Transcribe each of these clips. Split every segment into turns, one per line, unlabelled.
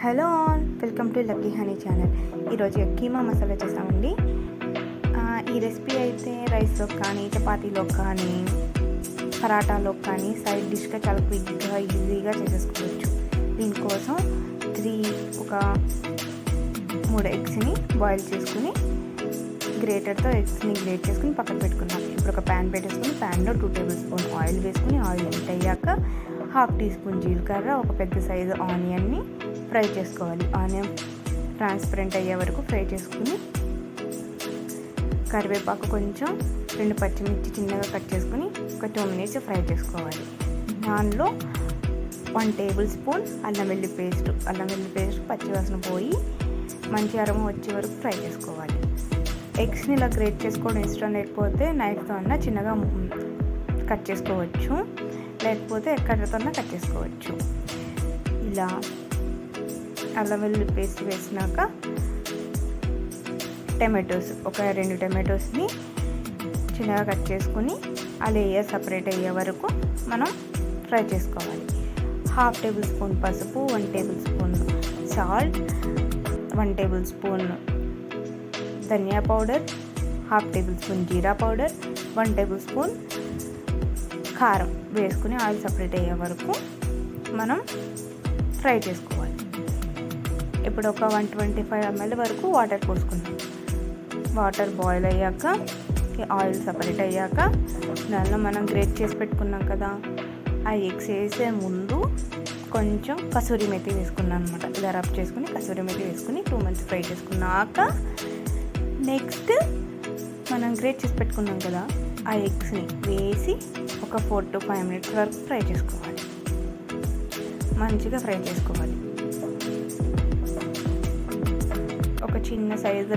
Hello all, welcome to lucky honey channel. ఈరోజు కీమా మసాలా చేసామండి. ఈ రెసిపీ అయితే రైస్లో కానీ, చపాతీలో కానీ, పరాటాలో కానీ సైడ్ డిష్గా చాలా క్విక్గా ఈజీగా చేసేసుకోవచ్చు. దీనికోసం ఒక 3 ఎగ్స్ని బాయిల్ చేసుకుని గ్రేటర్తో ఎగ్స్ని గ్రేట్ చేసుకుని పక్కన పెట్టుకున్నాం. ఇప్పుడు ఒక ప్యాన్ పెట్టేసుకుని ప్యాన్లో 2 టేబుల్ స్పూన్ ఆయిల్ వేసుకుని ఆయిల్ హీట్ అయ్యాక 1/2 టీ స్పూన్ జీలకర్ర, ఒక పెద్ద సైజు ఆనియన్ని ఫ్రై చేసుకోవాలి. ఆనియన్ ట్రాన్స్పరెంట్ అయ్యే వరకు ఫ్రై చేసుకుని కరివేపాకు కొంచెం 2 పచ్చిమిర్చి చిన్నగా కట్ చేసుకుని ఒక 2 మినిట్స్ ఫ్రై చేసుకోవాలి. దానిలో 1 టేబుల్ స్పూన్ అల్లం వెల్లుల్లి పేస్ట్ పచ్చివాసన పోయి మంచి అరోమా వచ్చే వరకు ఫ్రై చేసుకోవాలి. ఎగ్స్ని ఇలా గ్రేట్ చేసుకోవడం ఇష్టం లేకపోతే నైఫ్తో అన్నా చిన్నగా కట్ చేసుకోవచ్చు, లేకపోతే ఎక్కడితో కట్ చేసుకోవచ్చు. ఇలా అల్లం వెల్లుల్లి పేస్ట్ వేసినాక ఒక 2 టమాటోస్ని చిన్నగా కట్ చేసుకుని ఆ లేయర్ సపరేట్ అయ్యే వరకు మనం ఫ్రై చేసుకోవాలి. 1/2 టేబుల్ స్పూన్ పసుపు, 1 table spoon salt, 1 table spoon ధనియా పౌడర్, 1/2 టేబుల్ స్పూన్ జీరా పౌడర్, 1 టేబుల్ స్పూన్ కారం వేసుకుని ఆయిల్ సపరేట్ అయ్యే వరకు మనం ఫ్రై చేసుకోవాలి. ఇప్పుడు ఒక 125 ml వరకు వాటర్ పోసుకున్నాం. వాటర్ బాయిల్ అయ్యాక ఆయిల్ సపరేట్ అయ్యాక దానిలో మనం గ్రేట్ చేసి పెట్టుకున్నాం కదా, ఆ ఎగ్స్ వేసే ముందు కొంచెం కసూరి మెతి వేసుకున్నాం అనమాట. ఇలా రబ్ చేసుకుని కసూరి మెతి వేసుకుని 2 minutes ఫ్రై చేసుకున్నాక నెక్స్ట్ మనం గ్రేట్ చేసి పెట్టుకున్నాం కదా ఆ ఎగ్స్ని వేసి ఒక 4 to 5 minutes వరకు ఫ్రై చేసుకోవాలి. మంచిగా ఫ్రై చేసుకోవాలి. ఒక చిన్న సైజు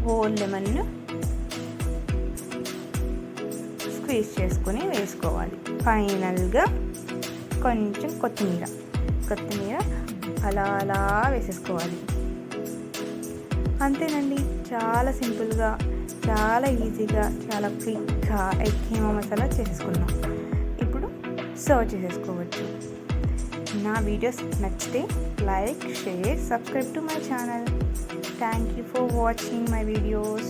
హోల్ లెమన్ స్క్వీజ్ చేసుకొని వేసుకోవాలి. ఫైనల్గా కొంచెం కొత్తిమీర అలా వేసేసుకోవాలి. అంతేనండి, చాలా సింపుల్గా, చాలా ఈజీగా, చాలా క్విక్గా ఎగ్ కీమా మసాలా చేసేసుకున్నాం. ఇప్పుడు సర్వ్ చేసేసుకోవచ్చు. నా వీడియోస్ నచ్చితే like, share, subscribe to my channel. Thank you for watching my videos.